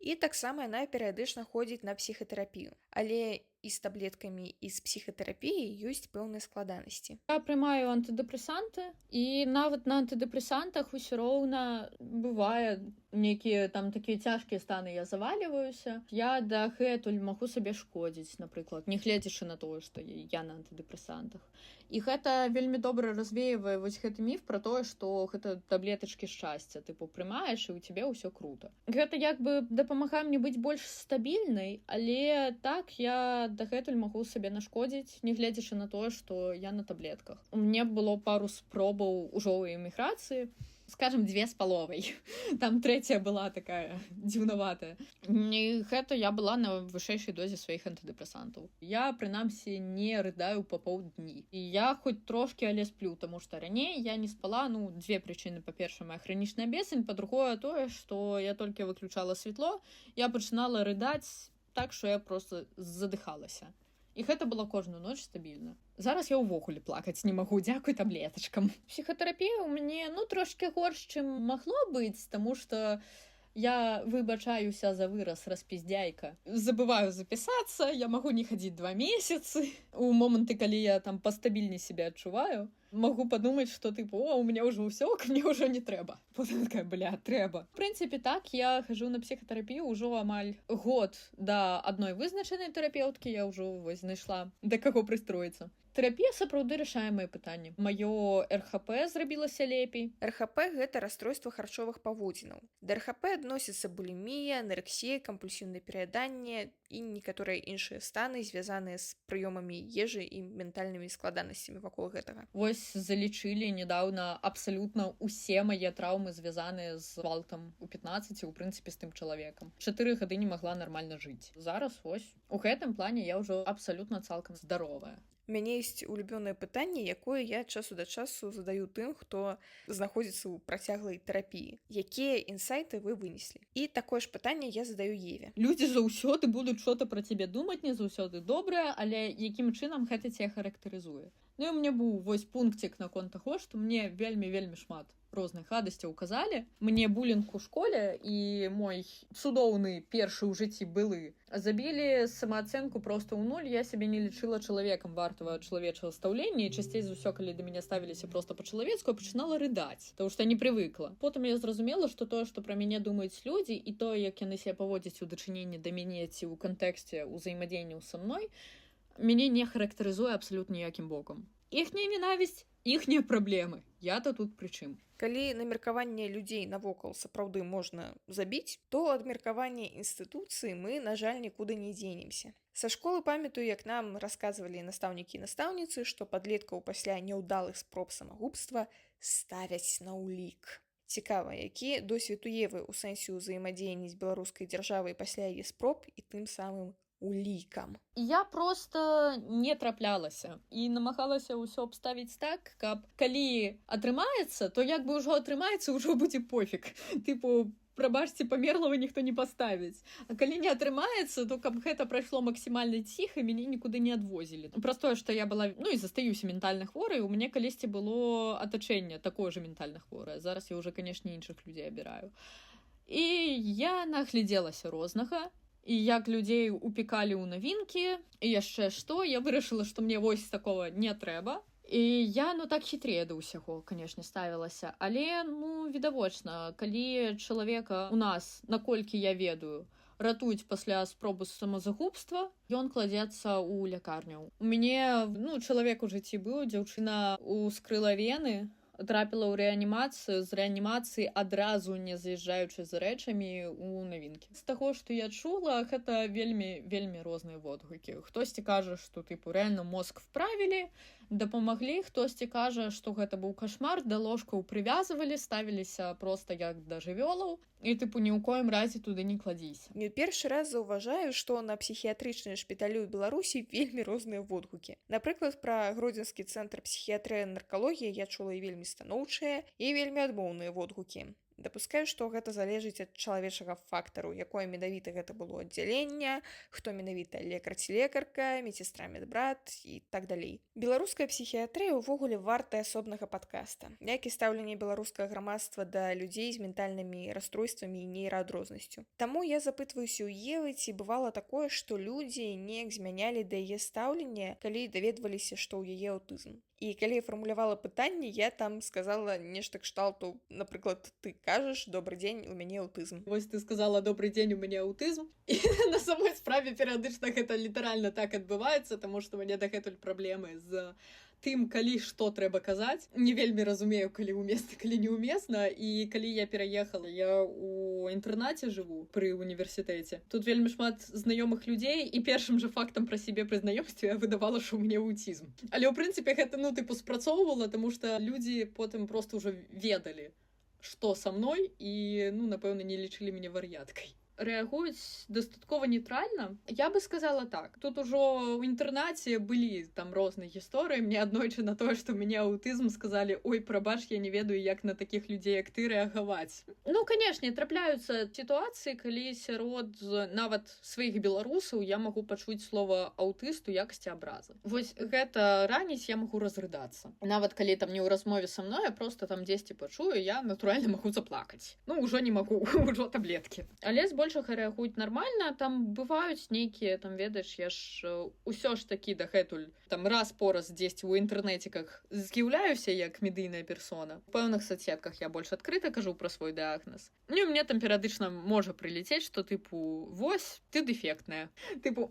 і таксама яна перыядычна ходзіць на псіхатэрапію. Але і з таблеткамі, і з псіхатэрапіяй ёсць пэўныя складанасці. Я прымаю антыдэпрэсанты, і нават на антыдэпрэсантах усё роўна бывае нейкія там такія цяжкія станы, я завальваюся. Я дагэтуль магу сабе шкодзіць, напрыклад, не гледзячы на тое, што я на антыдэпрэсантах. І гэта вельмі добра развеявае вось гэты міф пра тое, што гэта таблетачкі шчасця, тыпу прымаеш, і ў цябе ўсё круто. Гэта як бы дапамагае мне быць больш стабільнай, але так я дагэтуль магу сабе нашкодзіць, не гледзячы на тое, што я на таблетках. У мне было пару спробаў ужо ў эміграцыі, скажем, 2,5. Там трэцяя была такая дзіўнаватая. І гэта я была на вышэйшай дозе сваіх антыдэпрэсантаў. Я, прынамсі, не рыдаю па паўдні. І я хоць трошкі, але сплю, таму што раней я не спала, две прычыны. Па-першае, мая хранічная бесень, па-другое, тое, што я толькі выключала святло, я пачынала рыдаць так, што я проста задыхалася. І гэта было кожную ноч стабільна. Зараз я ўвогуле плакаць не магу, дзякуй таблетачкам. Псіхатэрапія ў мяне, трошкі горш, чым магло быць, таму што я выбачаюся за выраз распіздзяйка. Забываю запісацца, я магу не хадзіць 2 месяцы. У моманты, калі я там пастабільней сябе адчуваю, магу падумаць, што у мяне ўжо ўсё, мне ўжо не трэба. Потым такая, трэба. В прынцыпе, так, я хожу на псіхатэрапію ўжо амаль год да адной вызначанай тэрапеўткі, я ўжо знайшла, да каго прыстроіцца. Тэрапія сапраўды рашае мае пытанні. Маё РХП зрабілася лепей. РХП – гэта расстройства харчовых паводзінаў. Да РХП адносяцца булімія, анарексія, кампульсіўнае пераяданне і некаторыя іншыя станы, звязаныя з прыёмамі ежы і ментальнымі складанасцямі вакол гэтага. Вось залічылі нядаўна абсалютна ўсе мае траўмы, звязаныя з гвалтам у 15, у прынцыпе, з тым чалавекам. 4 гады не магла нармальна жыць. Зараз вось у гэтым плане я ўжо абсалютна цалкам здаровая. У мяне ёсць улюбёнае пытанне, якое я часу да часу задаю тым, хто знаходзіцца ў працяглай тэрапіі. Якія інсайты вы вынеслі? І такое ж пытанне я задаю Еве. Людзі заўсёды будуць что-то пра цябе думаць, не заўсёды добрае, але якім чынам гэта цябе характарызуе. Ну і у мяне быў вось пунктик наконт таго, што мне вельмі шмат розных гадасцяў казалі. Мне булінг у школе і мой цудоўны першы ў жыцці былы забілі самаацэнку проста ў нуль. Я сябе не лічыла чалавекам вартага чалавечага стаўлення, і часцей за ўсё, калі да мяне ставіліся проста па-чалавецку, я пачынала рыдаць, таму што я не прывыкла. Потым я зразумела, што тое, што пра мяне думаюць людзі, і тое, як яны сябе паводзяць у дачыненні да мяне ці ў кантэксце ўзаемадзеянняў са мной, мяне не характарызуе абсалютна ніякім бокам. Іхняя ненавісць, іхнія праблемы. Я-то тут пры чым? Калі на меркаванне людзей навокал сапраўды можна забіць, то ад меркавання інстытуцыі мы, на жаль, нікуды не дзенемся. Са школы памятаю, як нам расказвалі настаўнікі і настаўніцы, што падлеткаў пасля няўдалых спроб самагубства ставяць на ўлік. Цікава, які досвед у Евы ў сэнсе ўзаемадзеяння з беларускай дзяржавай пасля яе спроб і тым самым улікам. Я просто не траплялася і намагалася ўсё абставіць так, каб калі атрымаецца, то як бы ўжо атрымаецца, ўжо будзе пофіг. Тыпу, прабачце, памерлага ніхто не паставіць. А калі не атрымаецца, то каб гэта прайшло максімальна ціха, мяне нікуды не адвозілі. Праз тое, што я была, і застаюся ментальна хворай, у мяне калісьці было атачэнне такое ж ментальна хворае. Зараз я ўжо, канешне, іншых людзей абіраю. І я наглядзелася рознага, і як людзей упікалі ў навінкі, і яшчэ што, я вырашыла, што мне вось такого не трэба. І я, так хітрее да ўсяго, канешне, ставілася. Але, відавочна, калі чалавека у нас, наколькі я ведаю, ратуюць пасля спробы самазагубства, ён кладзецца ў лякарню. У мяне, чалавек у жыцці быў, дзяўчына ускрыла вены, трапіла ў рэанімацыю, з рэанімацыі адразу не заязджаючы з рэчамі ў навінкі. З таго, што я чула, гэта вельмі розныя водгукі. Хтосьці кажа, што рэальна мозг вправілі, дапамаглі, хтосьці кажа, што гэта быў кашмар, да ложкаў прывязвалі, ставіліся проста як да жывёлаў, і ні ў коім разе туды не кладзіся. Не першы раз заўважаю, што на псіхіятрычныя шпіталі ў Беларусі вельмі розныя водгукі. Напрыклад, пра Гродзенскі цэнтр псіхіятрыі і наркалогіі я чула і вельмі станоўчыя, і вельмі адмоўныя водгукі. Дапускаю, што гэта залежыць ад чалавечага фактару, якое менавіта гэта было аддзяленне, хто менавіта лекар ці лекарка, медсестра, медбрат і так далей. Беларуская псіхіятрыя ўвогуле вартая асобнага падкаста, як і стаўленне беларускага грамадства да людзей з ментальнымі расстройствамі і нейраадрознасцю. Таму я запытваюся ў Евы, ці бывала такое, што людзі неяк змянялі да яе стаўленне, калі даведваліся, што ў яе аўтызм. І калі я фармулявала пытанне, я там сказала нешта кшталту, напрыклад, ты кажаш, добрый дзень, у мяне аўтызм. Вось ты сказала, добрый дзень, у мяне аўтызм. І на самой справе перыядычна гэта літаральна так адбываецца, таму што у мяне дагэтуль праблемы з тым, калі што трэба казаць. Не вельмі разумею, калі ўмесна, калі не ўмесна. І калі я пераехала, я у інтэрнаце жыву пры універсітэце. Тут вельмі шмат знаёмых людзей, і першым жа фактам пра сябе пры знаёмстве я выдавала, што ў мяне аўтізм. Але ў прынцыпе гэта, спрацоўвала, таму што людзі потым проста ўжо ведалі, што са мной, і, напэўна, не лічылі мяне вар'яткай. Рэагуюць дастаткова нейтральна. Я бы сказала так. Тут ужо ў інтэрнаце былі там розныя гісторыі. Мне аднойчы на тое, што ў мяне аўтызм, сказалі: ой, прабач, я не ведаю, як на такіх людзей, як ты, рэагаваць. Канешне, трапляюцца сітуацыі, калі сярод нават сваіх беларусаў я магу пачуць слова аўтыст у якасці абразы. Вось гэта раніць я магу разрыдацца. Нават калі там не ў размове са мной, а проста там дзесьці пачую, я натуральна магу заплакаць. Ужо не магу, ужо таблеткі. Але збольшага рэагуюць нармальна, там бываюць нейкія, там, ведаеш, я ж усё ж такі дагэтуль там раз-пораз дзесьці ў інтэрнэціках з'яўляюся як медыйная персона. У пэўных соцсетках я больш адкрыта кажу пра свой дыягназ. Мне там перыядычна можа прылецець, што вось, ты дэфектная.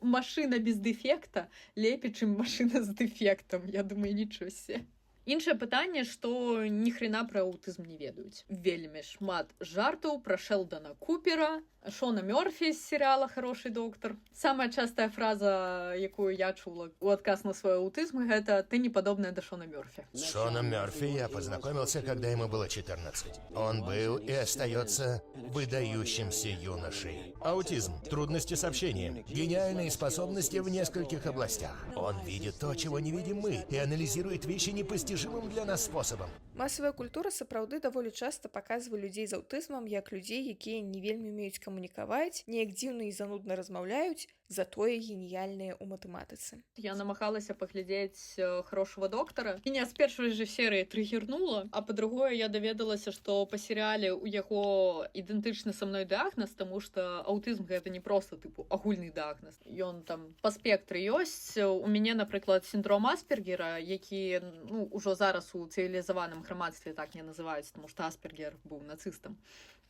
Машына без дэфекта лепей, чым машына з дэфектам. Я думаю, нічого себе. Іншае пытанне, што ніхрена пра аўтызм не ведаюць. Вельмі шмат жартаў пра Шэлдана Купера, Шона Мёрфі з серыяла «Хороший доктор». Самая частая фраза, якую я чула у адказ на свой аўтызм, гэта «ты не падобная да Шона Мёрфі». С Шоном Мёрфи я познакомился, когда ему было 14. Он был и остается выдающимся юношей. Аутизм, трудности с общением, гениальные способности в нескольких областях. Он видит то, чего не видим мы, и анализирует вещи непостижимым для нас способом. Масавая культура сапраўды даволі часта паказвае людзей з аўтызмам як людзей, якія не вельмі умеюць камунікаваць, неяк дзіўна і занудна размаўляюць, затое геніяльныя ў матэматыцы. Я намагалася паглядзець «Хорошего доктора». Меня з першай же серыі трыгернула, а па-другое, я даведалася, што па серыяле ў яго ідэнтычны са мной дыагназ, таму што аўтызм гэта не проста тыпу агульны дыагназ. Ён там па спектры ёсць. У мяне, напрыклад, сіндром Аспергера, які ўжо зараз у цывілізаваным грамадстве так не называюць, таму што Аспергер быў нацыстам.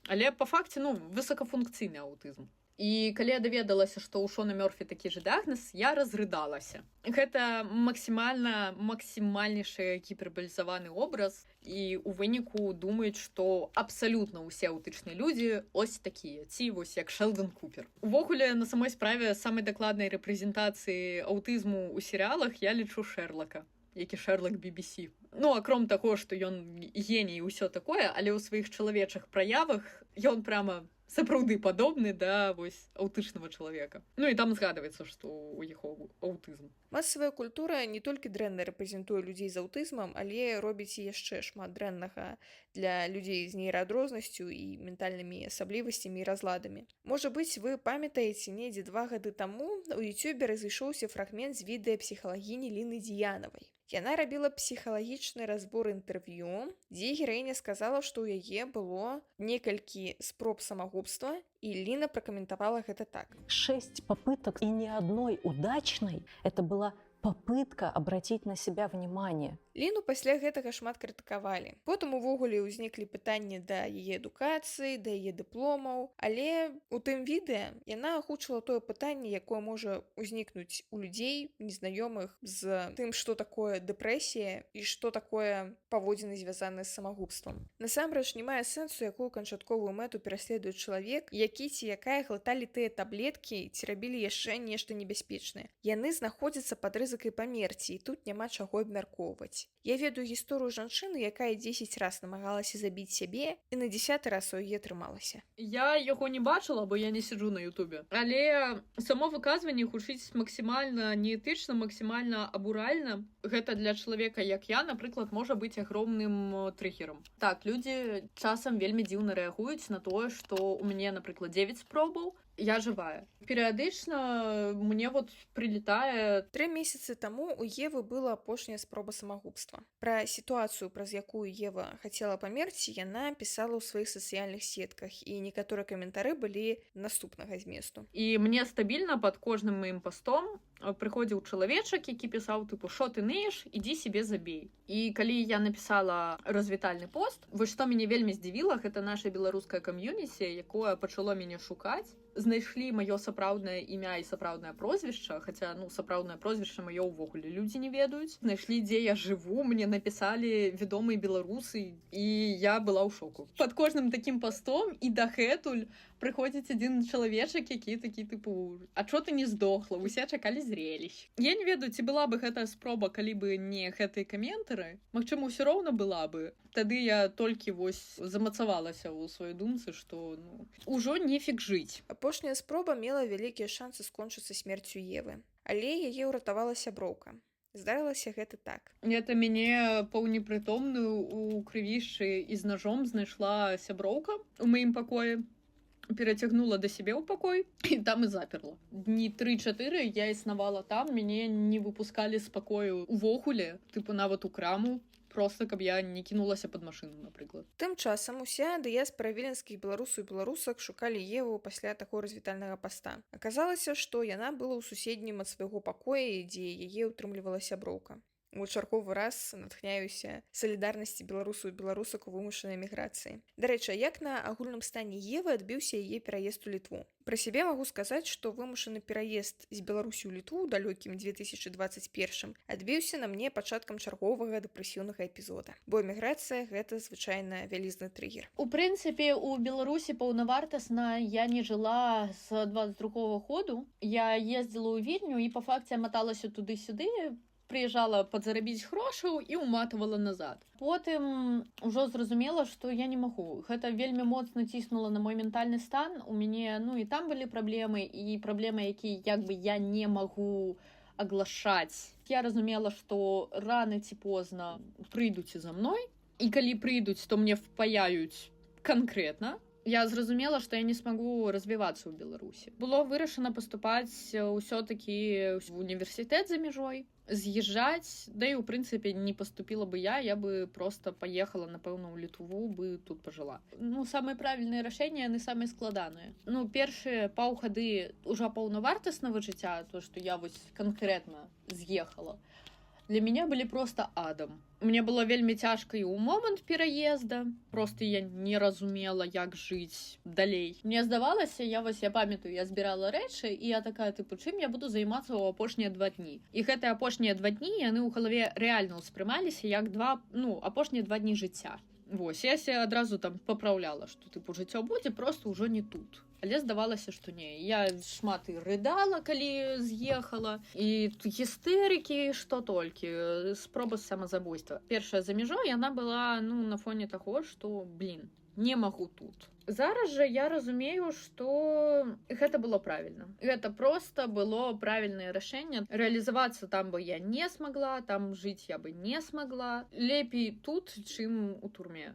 Але па факце, высокафункцыйны аўтызм. І калі я даведалася, што ў Шона Мёрфі такі ж дыагназ, я разрыдалася. Гэта максімальнейшы гіпербалізаваны образ, і ў выніку думаюць, што абсалютна ўсе аўтычныя людзі ось такія, ці вось як Шэлдан Купер. Увогуле, на самой справе, самай дакладнай рэпрэзентацыі аўтызму ў серыялах я лічу Шэрлака, які Шэрлак BBC. Акром таго, што ён геній і ўсё такое, але ў сваіх чалавечых праявах ён прямо сапраўды падобны да вось аўтычнага чалавека. І там згадваецца, што ў яго аўтызм. Масавая культура не толькі дрэнна рэпрэзентуе людзей з аўтызмам, але робіць і яшчэ шмат дрэннага для людзей з нейраадрознасцю і ментальнымі асаблівасцямі і разладамі. Можа быць, вы памятаеце, недзе 2 гады таму у Ютубе разышоўся фрагмент з відэа псіхалагіні Ліны Дзіянавай. Яна рабіла псіхалагічны разбор інтэрв'ю, дзе гераіня сказала, што ў яе было некалькі спроб самагубства, и Лина прокомментовала это так. 6 попыток и ни одной удачной. Это была попытка обратить на себя внимание. Ліну пасля гэтага шмат крытыкавалі. Потым увогуле ўзніклі пытанні да яе адукацыі, да яе дыпломаў, але у тым відэа яна агучыла тое пытанне, якое можа ўзнікнуць у людзей незнаёмых з тым, што такое дэпрэсія і што такое паводзіны, звязаныя з самагубствам. Насамрэч не мае сэнсу, якую канчатковую мэту пераследуе чалавек, які ці якая глыталі тыя таблеткі ці рабілі яшчэ нешта небяспечнае. Яны знаходзяцца пад рызыкай памерці, і тут няма чаго абмяркоўваць. Я ведаю гісторыю жанчыны, якая 10 раз намагалася забіць сябе, і на 10 раз у яе атрымалася. Я яго не бачыла, бо я не сиджу на Ютубе. Але само выказванне гучыць максімальна неэтычна, максімальна абуральна. Гэта для чалавека, як я, напрыклад, можа быць агромным трыгерам. Так, людзі часам вельмі дзіўна рэагуюць на тое, што у мяне, напрыклад, 9 спробаў, я жывая. Перыядычна мне прилетае... 3 месяцы таму у Евы была апошняя спроба самагубства. Пра сітуацыю, праз якую Ева хацела памерці, яна пісала ў сваіх сацыяльных сетках, і некаторыя каментары былі наступнага зместу. І мне стабільна пад кожным маім пастом прыходзіў чалавечак, які пісаў тыпу «Шо ты ныеш? Ідзі себе забей». І калі я напісала развітальны пост, вось што мяне вельмі здзівіла, гэта наша беларускае кам'юніці, якое пачало мяне шукаць, знайшлі маё сапраўднае імя і сапраўднае прозвішча, хаця, сапраўднае прозвішча маё ўвогуле людзі не ведаюць. Знайшлі, дзе я жыву, мне напісалі вядомыя беларусы, і я была ў шоку. Пад кожным такім пастом і дагэтуль прыходзіць адзін чалавечак, які такі тыпу «А чо ты не здохла? Усе чакалі зрелищ». Я не ведаю, ці была бы гэтая спроба, калі бы не гэтыя каментары. Магчыма, ўсё роўна была бы. Тады я толькі замацавалася ў сваёй думцы, што ўжо нефіг жыць. Апошняя спроба мела вялікія шансы скончыцца смерцю Евы, але яе ўратавала сяброўка. Здарылася гэта так. Гэта мяне паўнепрытомную у крывішчы і з ножом знайшла сяброўка у маім пакоі, перацягнула да сябе ў пакой і там і заперла. Дні 3-4 я існавала там, мяне не выпускалі з пакою увогуле, тыпу нават у краму, просто каб я не кінулася пад машыну, напрыклад. Тым часам уся дыяспара віленскіх беларусаў і беларусак шукалі Еву пасля такого развітальнага паста. Аказалася, што яна была ў суседнім ад свайго пакоя, дзе яе ўтрымлівала сяброўка. У чарговы раз натхняюся салідарнасці беларусаў і беларусак у вымушанай міграцыі. Дарэчы, як на агульным стане Евы адбіўся яе пераезд у Літву? Пра сябе магу сказаць, што вымушаны пераезд з Беларусі ў Літву ў далёкім 2021 адбіўся на мне пачаткам чарговага дэпрэсіўнага эпізода. Бо эміграцыя гэта звычайна вялізны трыгер. У прынцыпе, у Беларусі паўнавартасна я не жыла з 22-го году. Я ездзіла ў Вільню і па факце маталася туды-сюды, прыязджала падзарабіць грошаў і ўматывала назад. Потым ужо зразумела, што я не магу. Гэта вельмі моцна ціснула на мой ментальны стан. У мяне, і там былі праблемы, і праблемы, якія як бы я не магу аглашаць. Я разумела, што рана ці позна прыйдуць і за мной, і калі прыйдуць, то мне впаяюць канкрэтна. Я зразумела, што я не смогу развівацца ў Беларусі. Было вырашана паступаць ўсё-такі в універсітэт за мяжой, з'язджаць, да і ў прынцыпе не паступіла бы я бы просто паехала, напэўна, ў Літву, бы тут пажыла. Самыя правільныя рашэнні, яны самыя складаныя. Першыя паўгады ўжо паўнавартаснага жыцця, то, што я вось канкрэтна з'ехала, для меня былі просто адам. Мне было вельмі цяжка і ў момант пераезда. Просто я не разумела, як жыць далей. Мне здавалася, я памятаю, я збірала рэчы, і я такая, чым я буду займацца ў апошнія 2 дні. І гэтыя апошнія 2 дні, яны ў галаве рэальна ўспрымаліся як апошнія 2 дні жыцця. Вось, я себе адразу там папраўляла, што жыццё будзе, просто ўжо не тут. Але здавалася, што не. Я шмат і рыдала, калі з'ехала, і гістэрыкі, што толькі, спроба самазабойства. Першая за мяжой, яна была, на фоне таго, што, не магу тут. Зараз жа я разумею, што гэта было правільна. Гэта проста было правільнае рашэнне. Рэалізавацца там бы я не смогла, там жыць я бы не смогла. Лепей тут, чым у турме.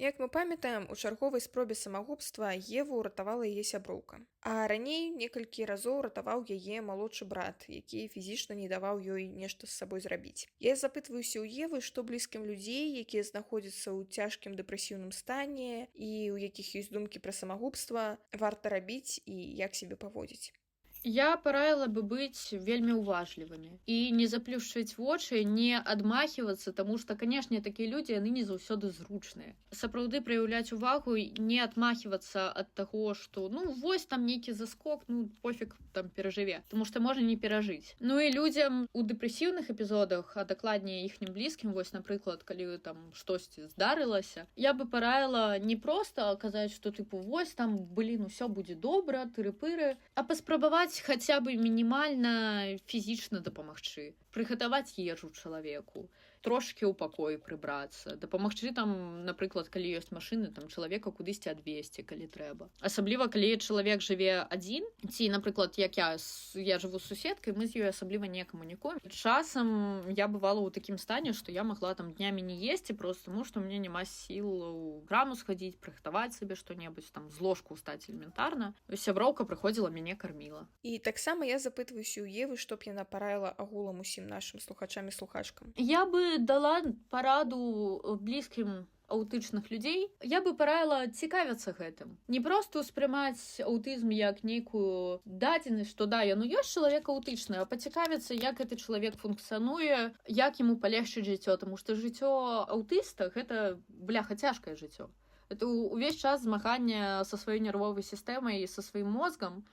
Як мы памятаем, у чарговай спробе самагубства Еву ратавала яе сяброўка. А раней некалькі разоў ратаваў яе малодшы брат, які фізічна не даваў ёй нешта з сабой зрабіць. Я запытваюся ў Евы, што блізкім людзей, якія знаходзяцца ў цяжкім дэпрэсіўным стане і ў якіх ёсць думкі пра самагубства, варта рабіць і як сябе паводзіць. Я параіла бы быць вельмі уважлівымі і не заплюшчваць вочы, не адмахивацца, таму што, канешне, такія людзі, яны не заўсёды зручныя. Сапраўды праяўляць увагу і не адмахивацца ад таго, што, вось там нейкі заскок, пофіг там перажыве, таму што можа не перажыць. І людзям у дэпрэсіўных эпізодах, а дакладней іхнім блізкім, вось, напрыклад, калі там штосьці здарылася, я бы параіла не проста казаць, што вось там, усё будзе добра, тыры-пыры, а паспрабаваць хаця бы мінімальна фізічна дапамагчы, прыгатаваць ежу чалавеку, трошкі ў пакоі прыбрацца, дапамагчы там, напрыклад, калі ёсць машыны, там чалавека кудысьці адвезці, калі трэба. Асабліва, калі чалавек жыве адзін, ці, напрыклад, як я жыву з суседкай, мы з ёй асабліва не камунікуем. Часам я бывала ў такім стане, што я магла там днямі не есці, просто таму, што мне няма сіл у краму схадзіць, прыгатаваць сабе што-небудзь, там з ложку ўстаць элементарна. Сяброўка прыходзіла, мяне карміла. І таксама я запытваюся ў Евы, што б яна параіла агулам усім нашым слухачам і слухачкам. Я бы дала параду блізкім аўтычных людзей, я бы параіла цікавіцца гэтым. Не проста ўспрымаць аўтызм як нейкую дадзенасць, што яно ёсць чалавек аўтычны, а пацікавіцца, як гэты чалавек функцыянуе, як яму палегчыць жыццё, таму што жыццё аўтыста гэта, цяжкае жыццё. Это увесь час змагання са сваёй нервовай сістэмай і са сваім мозгам,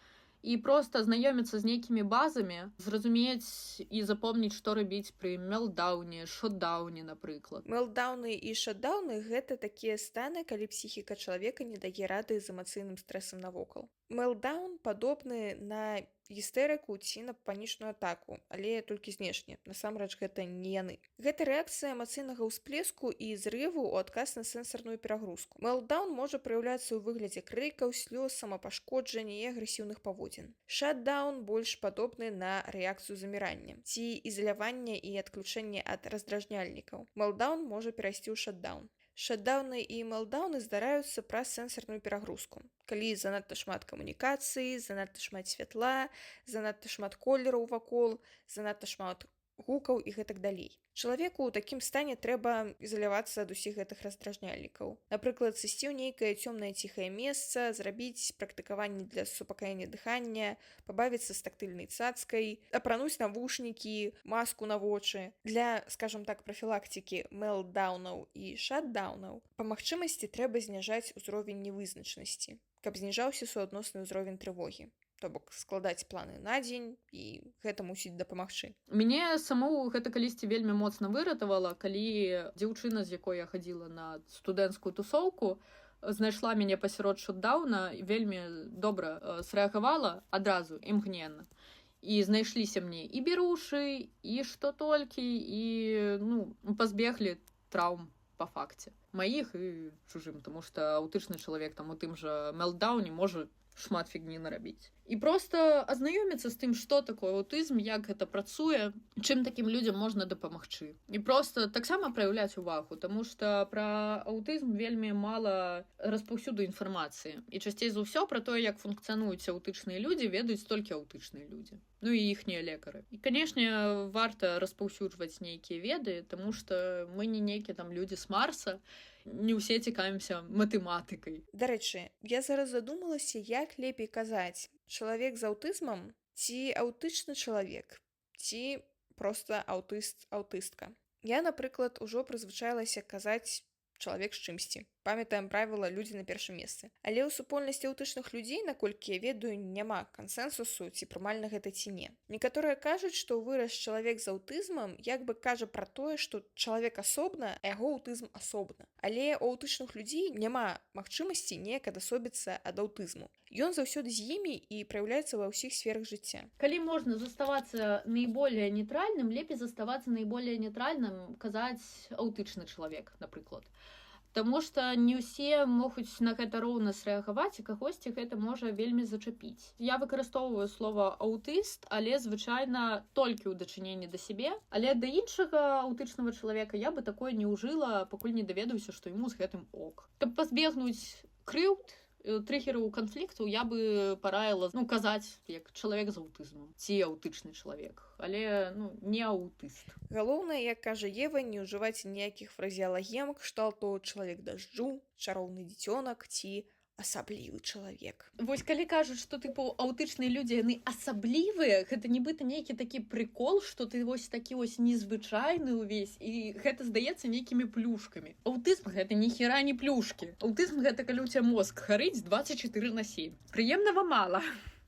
і проста знаёміцца з нейкімі базамі, зразумець і запомніць, што рабіць пры мелдауне, шотдауне, напрыклад. Мелдауны і шотдауны – гэта такія станы, калі псіхіка чалавека не дае рады з эмацыйным стрэсам навокал. Мелдаун падобны на гістэрыку ці на панічную атаку, але толькі знешне. Насамрэч, гэта не яны. Гэта рэакцыя эмацыйнага ўсплеску і зрыву ў адказ на сэнсарную перагрузку. Мелдаун можа праяўляцца ў выглядзе крыкаў, слёз, самапашкоджання і агрэсіўных паводзін. Шатдаун больш падобны на рэакцыю замірання ці ізалявання і адключэння ад раздражняльнікаў. Мелдаун можа перайсці ў шатдаун. Шатдауны і мелдауны здараюцца праз сэнсарную перагрузку. Калі занадта шмат камунікацыі, занадта шмат святла, занадта шмат колераў вакол, занадта шмат гукаў і гэтак далей. Чалавеку ў такім стане трэба ізалявацца ад усіх гэтых раздражняльнікаў. Напрыклад, сысці ў нейкае цёмнае ціхае месца, зрабіць практыкаванні для супакаяння дыхання, пабавіцца з тактыльнай цацкай, апрануць навушнікі, маску на вочы. Для, скажам так, прафілактыкі мелтдаунаў і шатдаунаў па магчымасці трэба зніжаць узровень невызначанасці, каб зніжаўся суадносны ўзровень трывогі. То бок складаць планы на дзень, і гэта мусіць дапамагчы. Мяне саму гэта калісьці вельмі моцна выратавала, калі дзяўчына, з якой я хадзіла на студэнцкую тусоўку, знайшла мяне пасярод шатдауна і вельмі добра срэагавала адразу, імгненна. І знайшліся мне і берушы, і што толькі, і пазбеглі траўм па факце. Маіх і чужым, таму што аўтычны чалавек там у тым жа мелтдауне можа шмат фігні нарабіць. І проста азнаёміцца з тым, што такое аўтызм, як гэта працуе, чым такім людзям можна дапамагчы. І проста таксама праяўляць увагу, таму што пра аўтызм вельмі мала распаўсюду інфармацыі. І часцей за ўсё пра тое, як функцыянуюць аўтычныя людзі, ведаюць толькі аўтычныя людзі. Ну і іхнія лекары. І, канешне, варта распаўсюджваць нейкія веды, таму што мы не нейкія там людзі з Марса, не ўсе цікавімся матэматыкай. Дарэчы, я зараз задумалася, як лепей казаць: чалавек з аўтызмам ці аўтычны чалавек, ці проста аўтыст-аўтыстка. Я, напрыклад, ужо прызвычаілася казаць чалавек з чымсьці. Памятаем правіла «людзі на першым месцы». Але ў супольнасці аўтычных людзей, наколькі я ведаю, няма кансэнсусу, ці прымальна гэта ці не. Некаторыя кажуць, што вырас чалавек з аўтызмам як бы кажа пра тое, што чалавек асобна, а яго аўтызм асобна. Але ў аўтычных людзей няма магчымасці неяк адасобіцца ад аўтызму. Ён заўсёды з імі і праяўляецца ва ўсіх сферах жыцця. Калі можна заставацца наиболее нейтральным, лепей заставацца наиболее нейтральным, казаць аўтычны чалавек, напрыклад. Таму што не ўсе могуць на гэта роўна срэагаваць, і кагосьці гэта можа вельмі зачапіць. Я выкарыстоўваю слова аўтыст, але звычайна толькі ў дачыненні да сябе, але да іншага аўтычнага чалавека я бы такое не ўжыла, пакуль не даведаюся, што яму з гэтым ок. Каб пазбегнуць крыўд, трыгераў канфлікту, я бы параіла казаць як чалавек з аўтызмам ці аўтычны чалавек, але не аўтыст. Галоўнае, як кажа Ева, не ўжываць ніякіх фразеалагем кшталту чалавек дажджу, чароўны дзіцёнак ці асаблівы чалавек. Вось калі кажуць, што аўтычныя людзі яны асаблівыя, гэта нібыта нейкі такі прыкол, што ты вось такі вось незвычайны ўвесь, і гэта здаецца нейкімі плюшкамі. Аўтызм гэта ніхера не плюшкі. Аўтызм гэта калі ў цябе мозг гарыць 24/7. Прыемнага мала.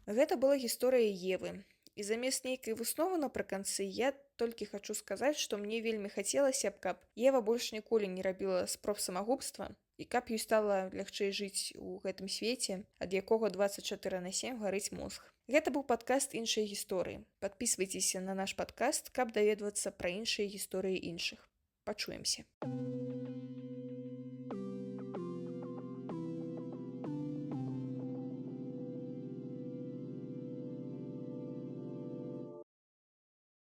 Гэта была гісторыя Евы. І замест нейкай высновы напрыканцы я толькі хачу сказаць, што мне вельмі хацелася б, каб Ева больш ніколі не рабіла спроб самагубства, і каб ёй стала лягчэй жыць у гэтым свеце, ад якога 24/7 гарыць мозг. Гэта быў падкаст «Іншыя гісторыі». Падпісвайцеся на наш падкаст, каб даведвацца пра іншыя гісторыі іншых. Пачуемся.